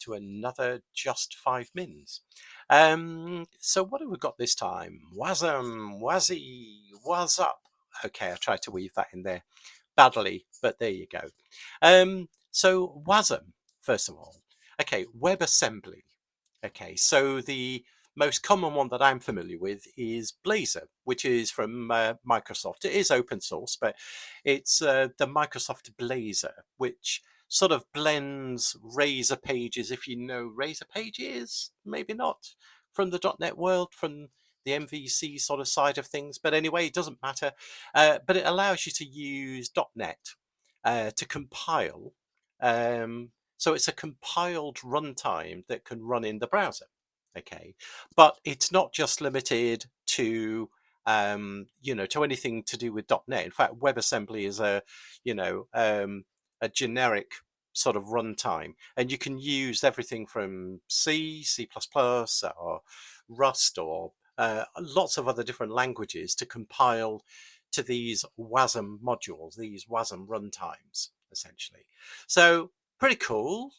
to another Just 5 Mins. So what have we got this time? WASM, WASI, what's up? Okay, I tried to weave that in there badly, but there you go. So WASM, first of all. Okay, WebAssembly. Okay, so the most common one that I'm familiar with is Blazor, which is from Microsoft. It is open source, but it's the Microsoft Blazor, which sort of blends Razor Pages, if you know Razor Pages, maybe not, from the .NET world, from the MVC sort of side of things. But anyway, it doesn't matter. But it allows you to use .NET to compile. So it's a compiled runtime that can run in the browser. Okay, but it's not just limited to to anything to do with .NET. In fact, WebAssembly is a generic sort of runtime, and you can use everything from C, C++, or Rust, or lots of other different languages to compile to these WASM modules, these WASM runtimes, essentially. So pretty cool.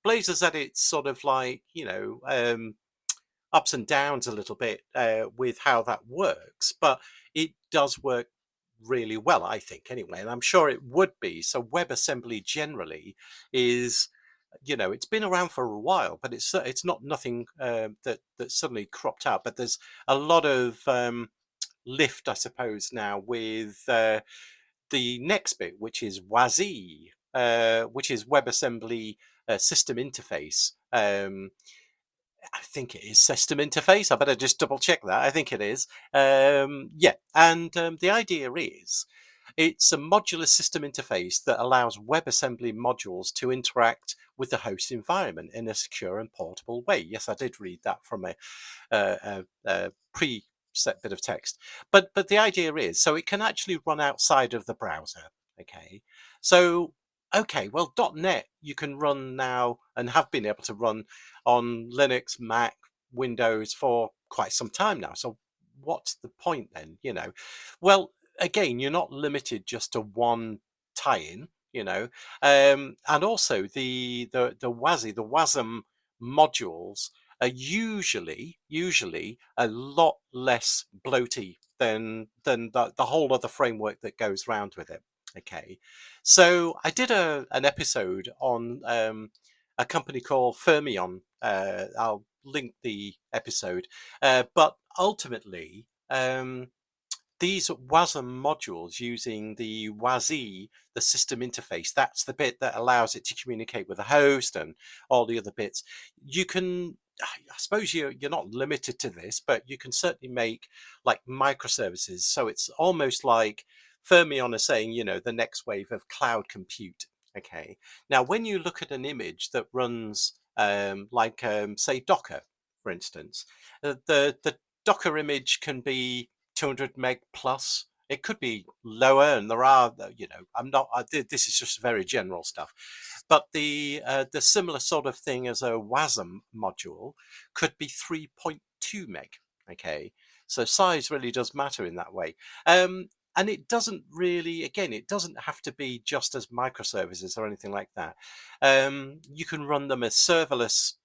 Blazor's at its sort of like, ups and downs a little bit with how that works, but it does work really well, I think, anyway, and I'm sure it would be. So WebAssembly generally is, it's been around for a while, but it's not nothing that suddenly cropped out. But there's a lot of lift, I suppose, now with the next bit, which is WASI, which is WebAssembly System Interface. I think it is system interface. I better just double check that. I think it is. Yeah, and the idea is it's a modular system interface that allows WebAssembly modules to interact with the host environment in a secure and portable way. Yes, I did read that from a preset bit of text. But the idea is, so it can actually run outside of the browser. Okay, so okay, well, .NET you can run now and have been able to run on Linux, Mac, Windows for quite some time now. So what's the point then? Well, again, you're not limited just to one tie-in. And also the WASI, the WASM modules are usually a lot less bloaty than the whole other framework that goes round with it. Okay, so I did an episode on a company called Fermion. I'll link the episode, but ultimately, these WASM modules using the WASI, the system interface, that's the bit that allows it to communicate with the host and all the other bits. You can, I suppose you're not limited to this, but you can certainly make like microservices. So it's almost like Fermion is saying, the next wave of cloud compute. Okay. Now, when you look at an image that runs say Docker, for instance, the Docker image can be 200 meg plus. It could be lower, and there are, this is just very general stuff. But the similar sort of thing as a WASM module could be 3.2 meg. Okay, so size really does matter in that way. And it doesn't really, again, it doesn't have to be just as microservices or anything like that. You can run them as serverless,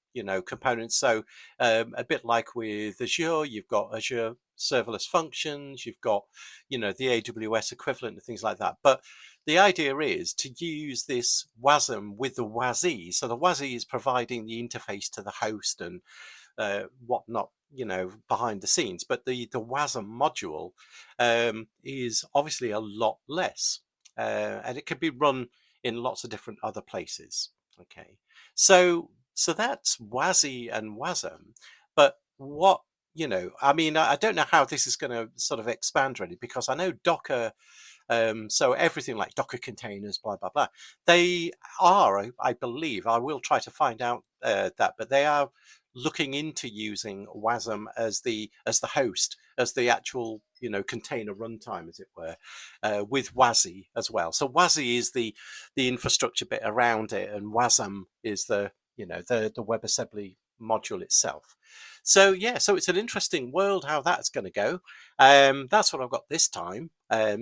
components. So a bit like with Azure, you've got Azure serverless functions, you've got, the AWS equivalent and things like that. But the idea is to use this WASM with the WASI. So the WASI is providing the interface to the host and whatnot, behind the scenes. But the WASM module is obviously a lot less, and it could be run in lots of different other places. Okay, so that's WASI and WASM. But what, I mean, I don't know how this is going to sort of expand really, because I know Docker, so everything like Docker containers, blah, blah, blah, they are, I believe, I will try to find out that, but they are looking into using WASM as the host, as the actual, container runtime, as it were, with WASI as well. So WASI is the infrastructure bit around it, and WASM is the WebAssembly module itself. So yeah, so it's an interesting world how that's going to go. That's what I've got this time.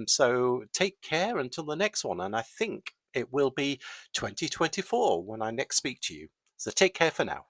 So take care until the next one, and I think it will be 2024 when I next speak to you. So take care for now.